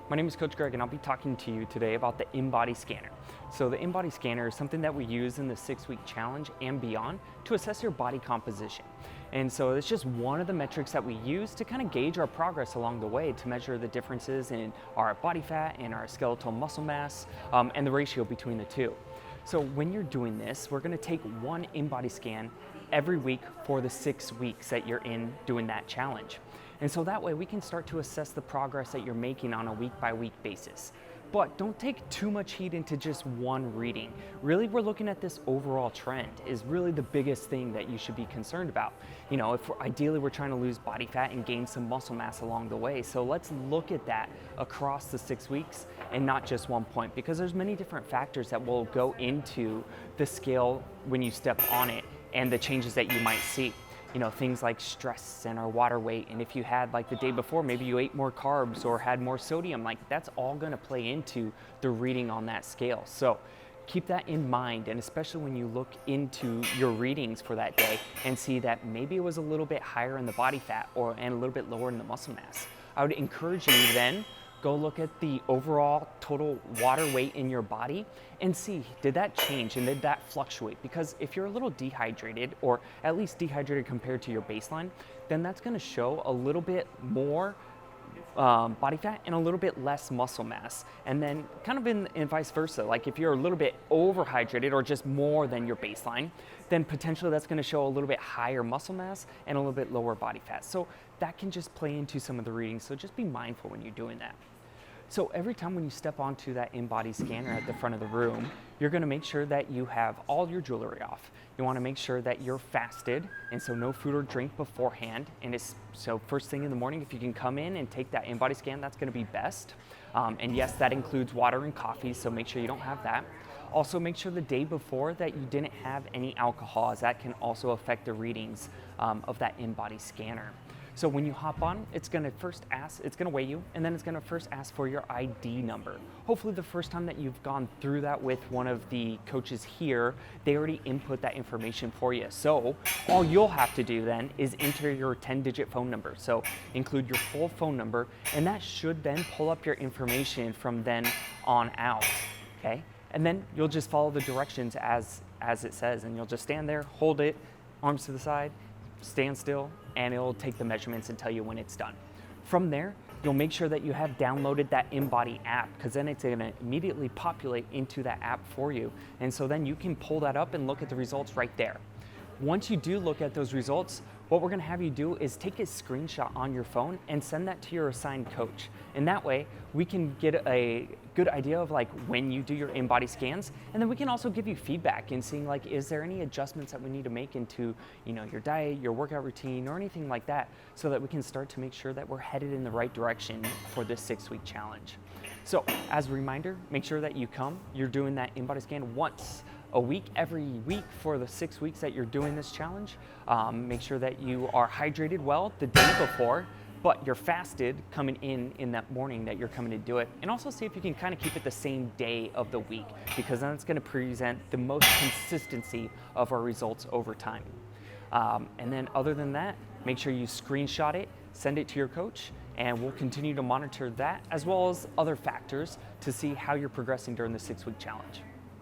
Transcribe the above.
My name is Coach Greg and I'll be talking to you today about the Inbody scanner. So the Inbody scanner is something that we use in the 6-week challenge and beyond to assess your body composition. And so it's just one of the metrics that we use to kind of gauge our progress along the way, to measure the differences in our body fat and our skeletal muscle mass and the ratio between the two. So when you're doing this, we're going to take one Inbody scan every week for the 6 weeks that you're in doing that challenge. And so that way we can start to assess the progress that you're making on a week-by-week basis. But don't take too much heed into just one reading. Really, we're looking at this overall trend is really the biggest thing that you should be concerned about. You know, if ideally we're trying to lose body fat and gain some muscle mass along the way. So let's look at that across the 6 weeks and not just one point, because there's many different factors that will go into the scale when you step on it and the changes that you might see. You know, things like stress and our water weight, and if you had, like the day before, maybe you ate more carbs or had more sodium, like that's all going to play into the reading on that scale. So keep that in mind, and especially when you look into your readings for that day and see that maybe it was a little bit higher in the body fat and a little bit lower in the muscle mass. I would encourage you then go look at the overall total water weight in your body and see, did that change and did that fluctuate? Because if you're a little dehydrated, or at least dehydrated compared to your baseline, then that's gonna show a little bit more body fat and a little bit less muscle mass. And then kind of in vice versa, like if you're a little bit overhydrated or just more than your baseline, then potentially that's gonna show a little bit higher muscle mass and a little bit lower body fat. So that can just play into some of the readings. So just be mindful when you're doing that. So every time when you step onto that Inbody scanner at the front of the room, you're gonna make sure that you have all your jewelry off. You wanna make sure that you're fasted, and so no food or drink beforehand. And so first thing in the morning, if you can come in and take that Inbody scan, that's gonna be best. And yes, that includes water and coffee, so make sure you don't have that. Also make sure the day before that you didn't have any alcohol, as that can also affect the readings of that Inbody scanner. So when you hop on, it's gonna weigh you, and then it's gonna first ask for your ID number. Hopefully the first time that you've gone through that with one of the coaches here, they already input that information for you. So all you'll have to do then is enter your 10-digit phone number. So include your full phone number, and that should then pull up your information from then on out, okay? And then you'll just follow the directions as it says, and you'll just stand there, hold it, arms to the side, stand still, and it'll take the measurements and tell you when it's done. From there, you'll make sure that you have downloaded that Inbody app, because then it's gonna immediately populate into that app for you. And so then you can pull that up and look at the results right there. Once you do look at those results, what we're gonna have you do is take a screenshot on your phone and send that to your assigned coach. And that way, we can get a good idea of like when you do your Inbody scans, and then we can also give you feedback in seeing like, is there any adjustments that we need to make into, you know, your diet, your workout routine, or anything like that, so that we can start to make sure that we're headed in the right direction for this 6-week challenge. So as a reminder, make sure that you're doing that Inbody scan once a week, every week for the 6 weeks that you're doing this challenge. Make sure that you are hydrated well the day before, but you're fasted coming in that morning that you're coming to do it. And also see if you can kind of keep it the same day of the week, because then it's gonna present the most consistency of our results over time. And then other than that, make sure you screenshot it, send it to your coach, and we'll continue to monitor that as well as other factors to see how you're progressing during the 6-week challenge.